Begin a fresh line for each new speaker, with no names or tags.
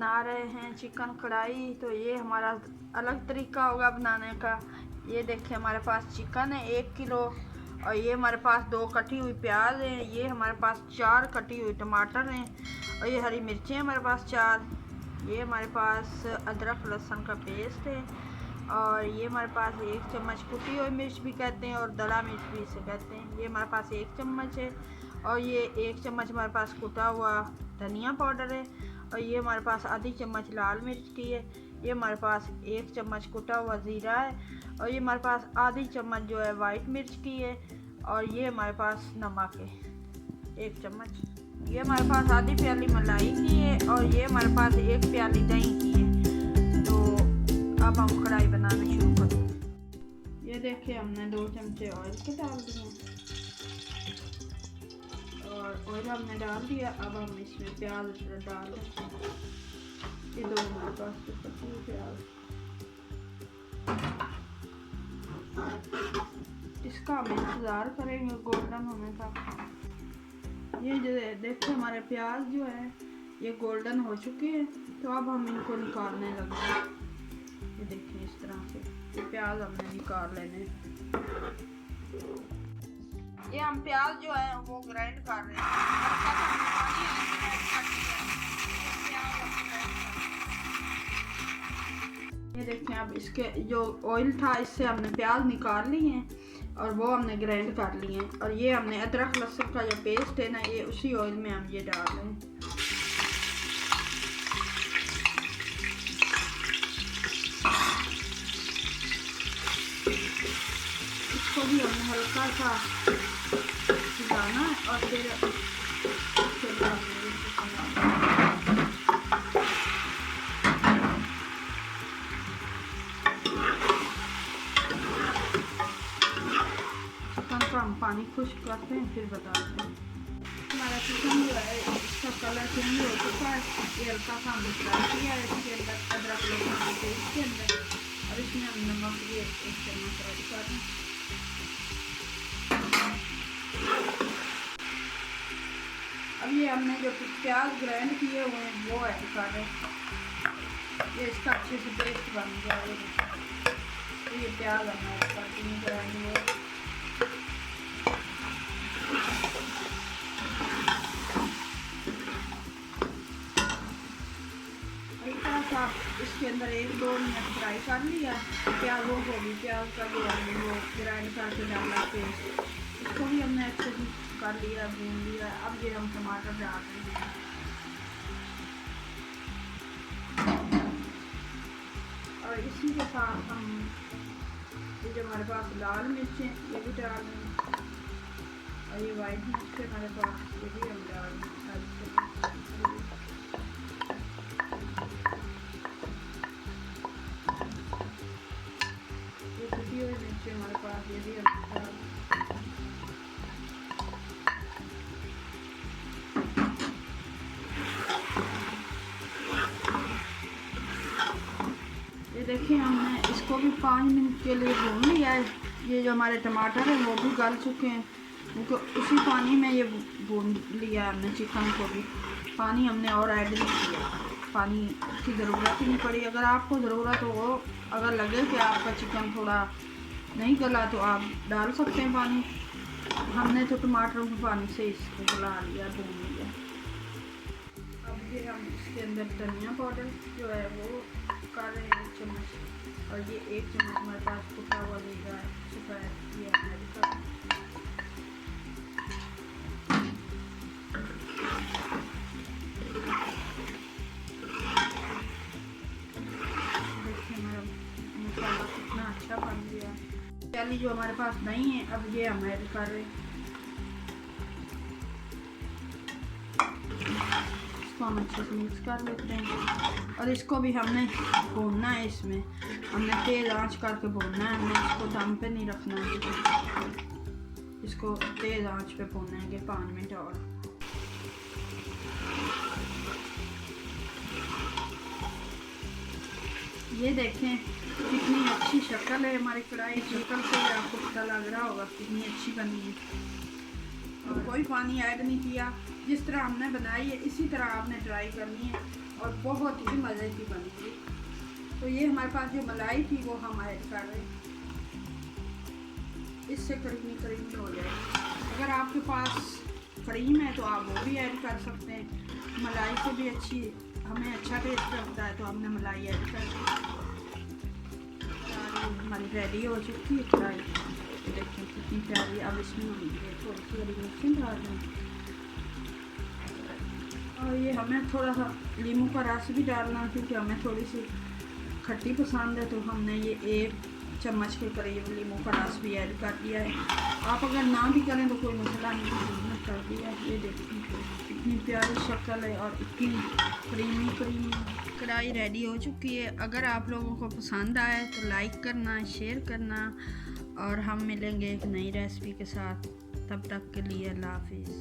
बना रहे हैं चिकन कढ़ाई। तो ये हमारा अलग तरीका होगा बनाने का। ये देखिए हमारे पास चिकन है 1 किलो, और ये हमारे पास 2 कटी हुई प्याज है, ये हमारे पास 4 कटी हुई टमाटर हैं, और ये हरी मिर्चें हमारे पास 4, ये हमारे पास अदरक लहसुन का पेस्ट है, और ये हमारे पास 1 चम्मच कुटी हुई मिर्च भी कहते हैं और दड़ा मिर्च भी इसे कहते हैं, ये हमारे पास 1 चम्मच है, और ये 1 चम्मच हमारे पास कुटा हुआ धनिया पाउडर है, और ये हमारे पास आधी चम्मच लाल मिर्च की है, ये हमारे पास 1 चम्मच कुटा हुआ ज़ीरा है, और ये हमारे पास आधी चम्मच जो है वाइट मिर्च की है, और ये हमारे पास नमक है 1 चम्मच, ये हमारे पास आधी प्याली मलाई की है, और ये हमारे पास 1 प्याली दही की है। तो अब हम कढ़ाई बनाना शुरू करते हैं। ये देखिए हमने 2 चमचे ऑयल के डाल दिए, और ऑयल हमने डाल दिया। अब हम इसमें प्याज डाल दें, ये 2 हमारे पास कटी हुई प्याज, इसका हम इंतज़ार करेंगे गोल्डन होने का। ये जो देखो हमारे प्याज जो है ये गोल्डन हो चुके हैं, तो अब हम इनको निकालने लगे। ये देखिए इस तरह से ये प्याज हमने निकाल लेने। ये हम प्याज जो है वो ग्राइंड कर रहे हैं। ये देखिए अब इसके जो ऑयल था इससे हमने प्याज निकाल लिए हैं, और वो हमने ग्राइंड कर लिए हैं, और ये हमने अदरक लहसुन का जो पेस्ट है ना ये उसी ऑयल में हम ये डाल रहे हैं। इसको भी हमने हल्का सा सिजाना है, और फिर हम पानी खुश्क करते हैं फिर बताते हैं। हमारा चिकन जो है इसका कलर चेंज हो चुका है, ये हल्का सा हमने फ्राई किया है इसके अंदर अदरक लहसुन के पेस्ट के अंदर, और इसमें हम नमक भी 1 चम्मच ऐड कर दें। अब ये हमने जो प्याज ग्राइंड किए हुए हैं वो ऐड कर रहे हैं, ये इसका अच्छे से पेस्ट बन गया है। तो ये प्याज हमने ऐड कर दी ग्राइंड हुए। इसके अंदर 1-2 मिनट फ्राई कर लिया प्याज़ों को भी, प्याज का जो हमने वो ग्राइंड करके डाला पेस्ट, इसको भी हमने अच्छे से कर लिया, भून लिया। अब ये हम टमाटर डालते हैं, और इसी के साथ हम ये जो हमारे पास लाल मिर्चें ये भी डाल दें, और ये वाइट मिर्च हमारे पास ये भी हम डाल दें। हमारे पास ये भी ये देखिए हमने इसको भी 5 मिनट के लिए भून लिया है। ये जो हमारे टमाटर है वो भी गल चुके हैं, उनको उसी पानी में ये भून लिया हमने। चिकन को भी पानी हमने और ऐड नहीं किया, पानी की ज़रूरत ही नहीं पड़ी। अगर आपको ज़रूरत हो, अगर लगे कि आपका चिकन थोड़ा नहीं गला तो आप डाल सकते हैं पानी। हमने तो टमाटरों के पानी से इसको गला लिया, भून लिया। अब ये हम इसके अंदर धनिया पाउडर जो है वो कर रहे हैं 1 चम्मच, और ये 1 चम्मच हमारे पास कुटा हुआ ज़ीरा है सुखा है, ये ऐड कर। देखिए हमारा मसाला कितना अच्छा बन गया। प्याली जो हमारे पास नहीं है अब ये हम ऐड कर रहे हैं, इसको हम अच्छे से मिक्स कर लेते हैं, और इसको भी हमने भूनना है। इसमें हमने तेज़ आंच करके भूनना है, हमने इसको दम पे नहीं रखना है, इसको तेज़ आंच पे भूनेंगे 5 मिनट और। ये देखें कितनी अच्छी शक्ल है हमारी कढ़ाई, शक्ल से आपको पता लग रहा होगा कितनी अच्छी बनी है। और कोई पानी ऐड नहीं किया, जिस तरह हमने बनाई है इसी तरह आपने ट्राई करनी है। और बहुत ही मज़े की बनी थी। तो ये हमारे पास जो मलाई थी वो हम ऐड कर रहे हैं, इससे क्रीमी क्रीमी हो जाएगी। अगर आपके पास क्रीम है तो आप वो भी ऐड कर सकते हैं। मलाई से भी अच्छी हमें अच्छा टेस्ट लगता है तो हमने मलाई ऐड कर दी। हमारी रेडी हो चुकी है फ्राई, देखिए कितनी प्यारी। अब इसमें हम थोड़ी सी हरी मिर्ची डाल दें और ये हमें थोड़ा सा नींबू का रस भी डालना, क्योंकि हमें थोड़ी सी खट्टी पसंद है। तो हमने ये 1 चम्मच के करीब नींबू का रस भी ऐड कर दिया है। आप अगर ना भी करें तो कोई मसला नहीं, हमने कर दिया है। ये देखिए इतनी प्यारी शक्ल है और इतनी क्रीमी कढ़ाई रेडी हो चुकी है। अगर आप लोगों को पसंद आए तो लाइक करना, शेयर करना और हम मिलेंगे एक नई रेसिपी के साथ। तब तक के लिए अल्लाह हाफिज़।